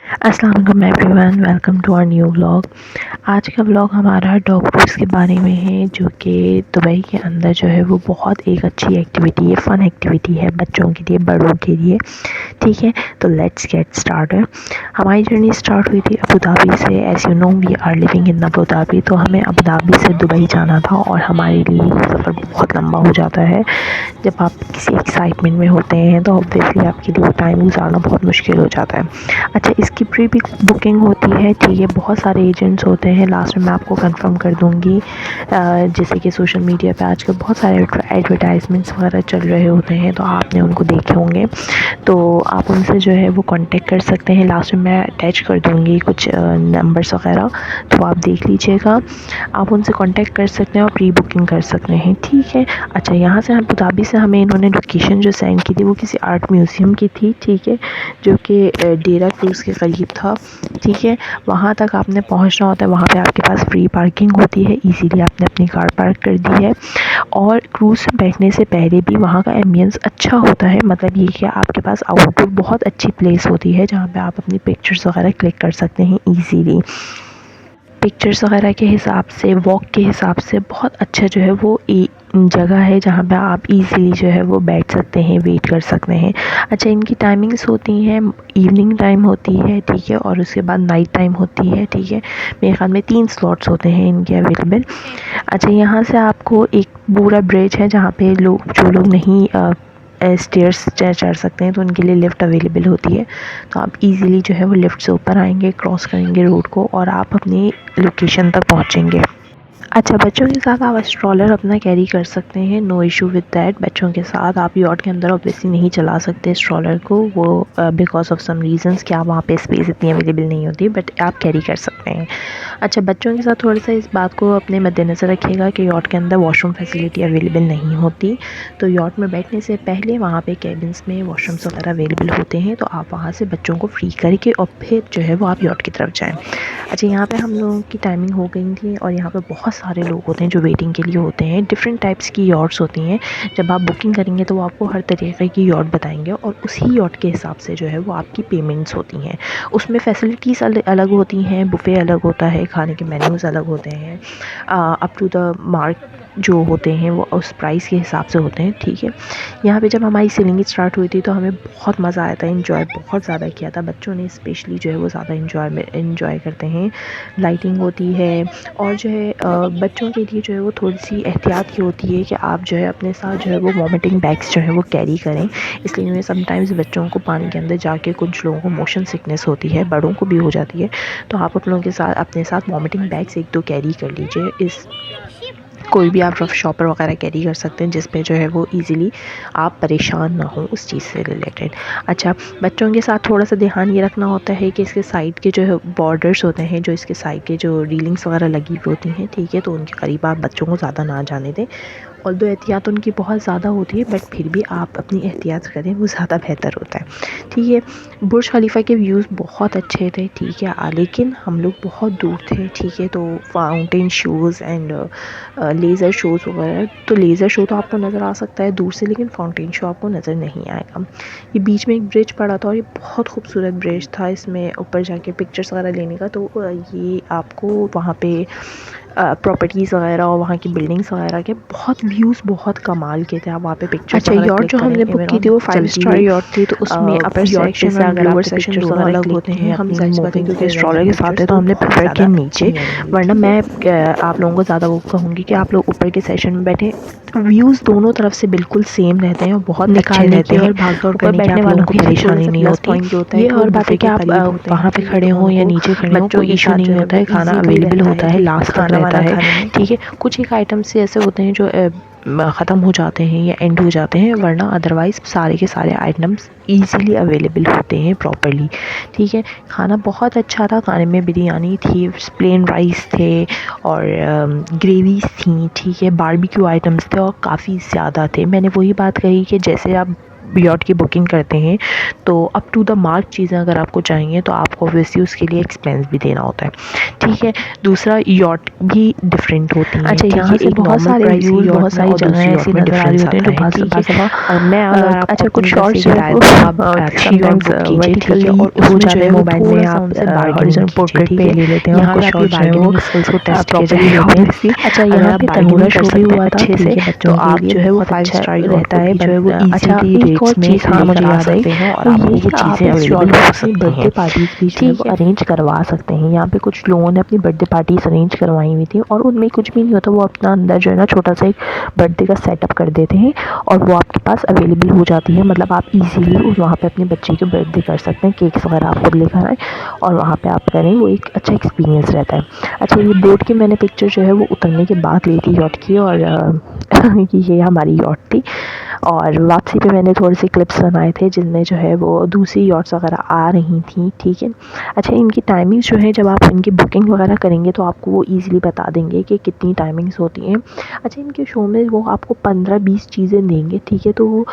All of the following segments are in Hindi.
अस्सलाम वालेकुम everyone, welcome to our new vlog. आज का व्लॉग हमारा डॉग टूर्स के बारे में है, जो कि दुबई के अंदर जो है वो बहुत एक अच्छी एक्टिविटी है, फ़न एक्टिविटी है बच्चों के लिए, बड़ों के लिए। ठीक है, तो लेट्स गेट स्टार्टेड। हमारी जर्नी स्टार्ट हुई थी अबू धाबी से। As you know we are living in Abu Dhabi, तो हमें अबू धाबी से दुबई जाना था और हमारे लिए ये सफ़र बहुत लंबा हो जाता है। जब आप किसी एक्साइटमेंट में होते हैं तो ऑब्वियसली आपके लिए टाइम गुजारना बहुत मुश्किल हो जाता है। अच्छा, इसकी प्री बुकिंग होती है, ठीक है, बहुत सारे एजेंट्स होते हैं। लास्ट में मैं आपको कंफर्म कर दूंगी। जैसे कि सोशल मीडिया पे आजकल बहुत सारे एडवर्टाइजमेंट्स वगैरह चल रहे होते हैं, तो आपने उनको देखे होंगे, तो आप उनसे जो है वो कांटेक्ट कर सकते हैं। लास्ट में मैं अटैच कर दूंगी कुछ नंबर्स वगैरह, तो आप देख लीजिएगा। आप उनसे कांटेक्ट कर सकते हैं और प्री बुकिंग कर सकते हैं, ठीक है। अच्छा, यहाँ से अबू धाबी से हमें इन्होंने लोकेशन जो सेंड की थी वो किसी आर्ट म्यूज़ियम की थी, ठीक है, जो कि डेरा क्रूज़ के करीब था, ठीक है। वहाँ तक आपने पहुँचना होता है। वहाँ पे आपके पास फ्री पार्किंग होती है, इजीली आपने अपनी कार पार्क कर दी है। और क्रूज़ में बैठने से पहले भी वहाँ का एम्बियंस अच्छा होता है, मतलब ये कि आपके पास आउटडोर बहुत अच्छी प्लेस होती है जहाँ पे आप अपनी पिक्चर्स वगैरह क्लिक कर सकते हैं ईजीली। पिक्चर्स वगैरह के हिसाब से, वॉक के हिसाब से बहुत अच्छा जो है वो जगह है जहाँ पे आप इजीली जो है वो बैठ सकते हैं, वेट कर सकते हैं। अच्छा, इनकी टाइमिंग्स होती हैं, इवनिंग टाइम होती है, ठीक है, और उसके बाद नाइट टाइम होती है, ठीक है। मेरे ख्याल में 3 स्लॉट्स होते हैं इनके अवेलेबल। अच्छा, यहाँ से आपको एक पूरा ब्रिज है जहाँ पे जो लोग नहीं स्टेयर्स चढ़ सकते हैं, तो उनके लिए लिफ्ट अवेलेबल होती है। तो आप इजीली जो है वो लिफ्ट से ऊपर आएंगे, क्रॉस करेंगे रोड को और आप अपनी लोकेशन तक पहुंचेंगे। अच्छा, बच्चों के साथ आप स्ट्रॉलर अपना कैरी कर सकते हैं, नो इशू विद दैट। बच्चों के साथ आप यॉट के अंदर ऑब्वियसली नहीं चला सकते स्ट्रॉलर को, वो बिकॉज ऑफ सम रीजंस कि आप वहाँ पे स्पेस इतनी अवेलेबल नहीं होती, बट आप कैरी कर सकते हैं। अच्छा, बच्चों के साथ थोड़ा सा इस बात को अपने मद्देनज़र रखिएगा कि यॉट के अंदर वॉशरूम फैसिलिटी अवेलेबल नहीं होती, तो यॉट में बैठने से पहले वहाँ पे कैबिन्स में वॉशरूम्स वगैरह अवेलेबल होते हैं, तो आप वहाँ से बच्चों को फ्री करके और फिर जो है वो आप यॉट की तरफ जाएँ। अच्छा, यहाँ पे हम लोगों की टाइमिंग हो गई थी और यहाँ पे बहुत सारे लोग होते हैं जो वेटिंग के लिए होते हैं। डिफरेंट टाइप्स की यॉट्स होती हैं। जब आप बुकिंग करेंगे तो वो आपको हर तरीके की यॉट बताएंगे और उसी यॉट के हिसाब से जो है वो आपकी पेमेंट्स होती हैं। उसमें फैसिलिटीज़ अलग होती हैं, बुफ़े अलग होता है, खाने के मेन्यूज़ अलग होते हैं, अप टू द मार्क जो होते हैं वो उस प्राइस के हिसाब से होते हैं, ठीक है। यहाँ पे जब हमारी सेलिंग स्टार्ट हुई थी तो हमें बहुत मज़ा आया था, एंजॉय बहुत ज़्यादा किया था। बच्चों ने स्पेशली जो है वो ज़्यादा इन्जॉय करते हैं। लाइटिंग होती है और जो है बच्चों के लिए जो है वो थोड़ी सी एहतियात की होती है कि आप जो है अपने साथ जो है वो वॉमिटिंग बैग्स जो है वो कैरी करें, इसलिए में समटाइम्स बच्चों को पानी के अंदर जाके कुछ लोगों को मोशन सिकनेस होती है, बड़ों को भी हो जाती है, तो आप अपनों के साथ अपने साथ वॉमिटिंग बैग्स 1-2 कैरी कर लीजिए। इस कोई भी आप रफ शॉपर वगैरह कैरी कर सकते हैं जिस पे जो है वो इजीली आप परेशान ना हो उस चीज़ से रिलेटेड। अच्छा, बच्चों के साथ थोड़ा सा ध्यान ये रखना होता है कि इसके साइड के जो है बॉर्डर्स होते हैं, जो इसके साइड के जो रीलिंग्स वगैरह लगी हुई होती हैं, ठीक है, तो उनके करीब आप बच्चों को ज़्यादा ना जाने दें। ऑल्दो एहतियात उनकी बहुत ज़्यादा होती है, बट फिर भी आप अपनी एहतियात करें, वो ज़्यादा बेहतर होता है, ठीक है। बुर्ज खलीफा के व्यूज़ बहुत अच्छे थे, ठीक है, लेकिन हम लोग बहुत दूर थे, ठीक है, तो fountain shows and laser shows वगैरह, तो लेज़र शो तो आपको नज़र आ सकता है दूर से, लेकिन फाउंटेन शो आपको नज़र नहीं आएगा। ये बीच में एक ब्रिज पड़ा था और ये बहुत खूबसूरत ब्रिज था, इसमें ऊपर जाके पिक्चर्स वगैरह लेने का, तो ये आपको वहाँ पे प्रॉपर्टीज़ वगैरह और वहाँ की बिल्डिंग्स वगैरह के बहुत व्यूज़ बहुत कमाल के थे, आप वहाँ पे पिक्चर्स। अच्छा, यॉट जो हमने बुक की थी वो 5 स्टार यॉट थी, तो उसमें अपर सेक्शन और लोअर सेक्शन दोनों अलग होते हैं। हम क्योंकि स्ट्रॉलर के साथ है तो हमने प्रेफर किया नीचे, वरना मैं आप लोगों को ज़्यादा वो कहूँगी कि आप लोग ऊपर के सेशन में बैठे। व्यूज़ दोनों तरफ से बिल्कुल सेम रहते हैं और बहुत अच्छे रहते हैं, और भागदौड़ करने बैठने वालों को परेशानी नहीं होती। ये और बात है कि आप वहाँ पे खड़े हों या नीचे खड़े हों, कोई इशू नहीं होता है, खाना अवेलेबल होता है, लास्ट तक रहता है, ठीक है। कुछ एक आइटम्स से ऐसे होते हैं जो ख़त्म हो जाते हैं या एंड हो जाते हैं, वरना अदरवाइज़ सारे के सारे आइटम्स ईज़िली अवेलेबल होते हैं प्रॉपर्ली, ठीक है। खाना बहुत अच्छा था, खाने में बिरयानी थी, प्लेन राइस थे और ग्रेवीज़ थी, ठीक है, बारबेक्यू आइटम्स थे और काफ़ी ज़्यादा थे। मैंने वही बात कही कि जैसे आप यॉट की बुकिंग करते हैं तो अप टू द मार्क चीज़ें अगर आपको चाहिए तो आपको ऑब्वियसली उसके लिए एक्सपेंस भी देना होता है, ठीक है। दूसरा, यॉट भी डिफरेंट होती हैं। अच्छा, यहाँ से बहुत सारे व्यूज़, बहुत सारी जगहें ऐसी नज़र आ रही होती हैं जो बहुत और मैं अगर अच्छा कुछ शॉर्ट्स शॉर्ट्स अच्छी यॉट बुक कीजिए, ठीक है, और हो उसमें जाते जो हैं है वो मोबाइल में, थोड़ा सा आप उनसे हॉरिजॉन्टल पोर्ट्रेट पे ले लेते हैं, यहाँ कुछ पे आपकी शॉर्ट्स जो है वो बार्गेनिंग स्किल्स को टेस्ट किया प्रॉपर्ली ले जाएगा लेते हैं। ऑब्वियसली। अच्छा, अगर यहाँ आप पे बार्गेनिंग तनूरा कर शो भी सकते हैं हुआ था, अच्छे से, ठीक है, तो बच्चों के आप लिए जो है वो बहुत 5 अच्छा स्टार यॉट रहता है। जो है वो अच्छा, इजीली एक और रेट्स में चीज़ हाँ मुझे लेकर आ याद आई, सकते हैं और वो आपको ये वो कि आप चीज़ें इस अवेलेबल शॉर्ट हो अपनी सकती बर्थडे हैं, पार्टीज भी जो है ठीक वो है। अरेंज करवा सकते हैं। यहाँ पे कुछ लोगों ने अपनी बर्थडे पार्टीज अरेंज करवाई हुई थी और उनमें कुछ भी नहीं होता, वो अपना अंदर जो है ना छोटा सा एक बर्थडे का सेटअप कर देते हैं और वो आपके पास अवेलेबल हो जाती है। मतलब आप इजीली वहाँ पे अपने बच्चे की बर्थडे कर सकते हैं, केक्स वगैरह आप खुद लेकर आएँ और वहाँ पे आप करें, वो एक अच्छा एक्सपीरियंस रहता है। अच्छा, ये बोट की मैंने पिक्चर जो है वो उतरने के बाद ली थी यॉट की, और ये हमारी यॉट थी और वापसी पे मैंने थोड़े से क्लिप्स बनाए थे जिनमें जो है वो दूसरी यॉट्स वगैरह आ रही थी, ठीक है। अच्छा, इनकी टाइमिंग्स जो है जब आप इनकी बुकिंग वगैरह करेंगे तो आपको वो ईज़िली बता देंगे कि कितनी टाइमिंग्स होती हैं। अच्छा, इनके शो में वो आपको 15-20 चीज़ें देंगे, ठीक है, तो वो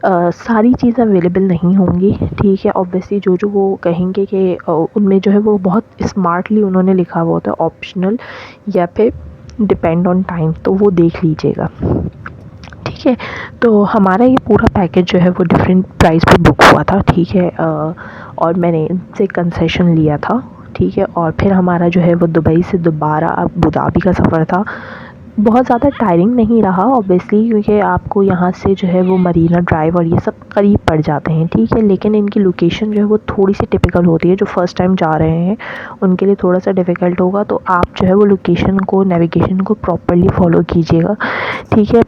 सारी चीज़ें अवेलेबल नहीं होंगी, ठीक है। ऑब्वियसली जो जो वो कहेंगे कि उनमें जो है वो बहुत स्मार्टली उन्होंने लिखा हुआ होता है ऑप्शनल या फिर डिपेंड ऑन टाइम, तो वो देख लीजिएगा, ठीक है। तो हमारा ये पूरा पैकेज जो है वो डिफरेंट प्राइस पे बुक हुआ था, ठीक है, और मैंने इनसे कंसेशन लिया था, ठीक है। और फिर हमारा जो है वो दुबई से दोबारा अबू धाबी का सफ़र था। बहुत ज़्यादा टायरिंग नहीं रहा ऑब्वियसली, क्योंकि आपको यहाँ से जो है वो मरीना ड्राइव और ये सब करीब पड़ जाते हैं, ठीक है। लेकिन इनकी लोकेशन जो है वो थोड़ी सी टिपिकल होती है, जो फ़र्स्ट टाइम जा रहे हैं उनके लिए थोड़ा सा डिफ़िकल्ट होगा, तो आप जो है वो लोकेशन को, नेविगेशन को प्रॉपर्ली फॉलो कीजिएगा, ठीक है।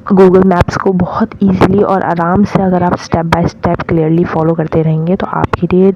गूगल मैप्स को बहुत ईज़िली और आराम से अगर आप step by step clearly follow करते रहेंगे तो आपके लिए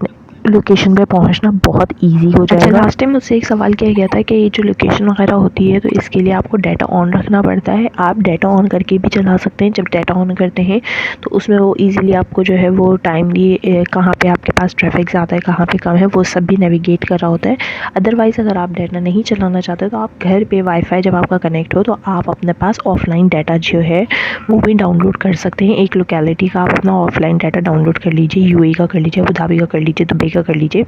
लोकेशन पे पहुंचना बहुत इजी हो जाएगा। अच्छा, लास्ट टाइम मुझसे एक सवाल किया गया था कि ये जो लोकेशन वगैरह होती है तो इसके लिए आपको डाटा ऑन रखना पड़ता है। आप डाटा ऑन करके भी चला सकते हैं। जब डाटा ऑन करते हैं तो उसमें वो इजीली आपको जो है वो टाइमली कहाँ पे आपके पास ट्रैफिक ज़्यादा है, कहाँ पे कम है, वो सब भी नेविगेट कर रहा होता है। अदरवाइज़ अगर आप डाटा नहीं चलाना चाहते तो आप घर पे वाईफाई जब आपका कनेक्ट हो तो आप अपने पास ऑफलाइन डाटा जो है वो भी डाउनलोड कर सकते हैं। एक लोकेलिटी का आप अपना ऑफलाइन डाटा डाउनलोड कर लीजिए, यूएई का कर लीजिए, अबू धाबी का कर लीजिए, दुबई का कर लीजिए,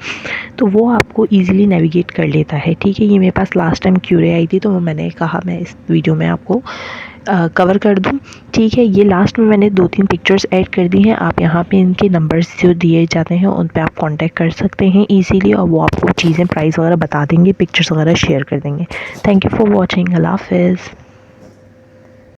तो वो आपको ईज़िली नेविगेट कर लेता है, ठीक है। ये मेरे पास लास्ट टाइम क्यूरे आई थी तो वो मैंने कहा मैं इस वीडियो में आपको कवर कर दूं, ठीक है। ये लास्ट में मैंने 2-3 पिक्चर्स ऐड कर दी हैं। आप यहाँ पे इनके नंबर्स जो दिए जाते हैं उन पे आप कांटेक्ट कर सकते हैं इजीली और वो आपको चीज़ें प्राइस वगैरह बता देंगे, पिक्चर्स वगैरह शेयर कर देंगे। Thank you for watching. अल्लाह हाफ़िज़।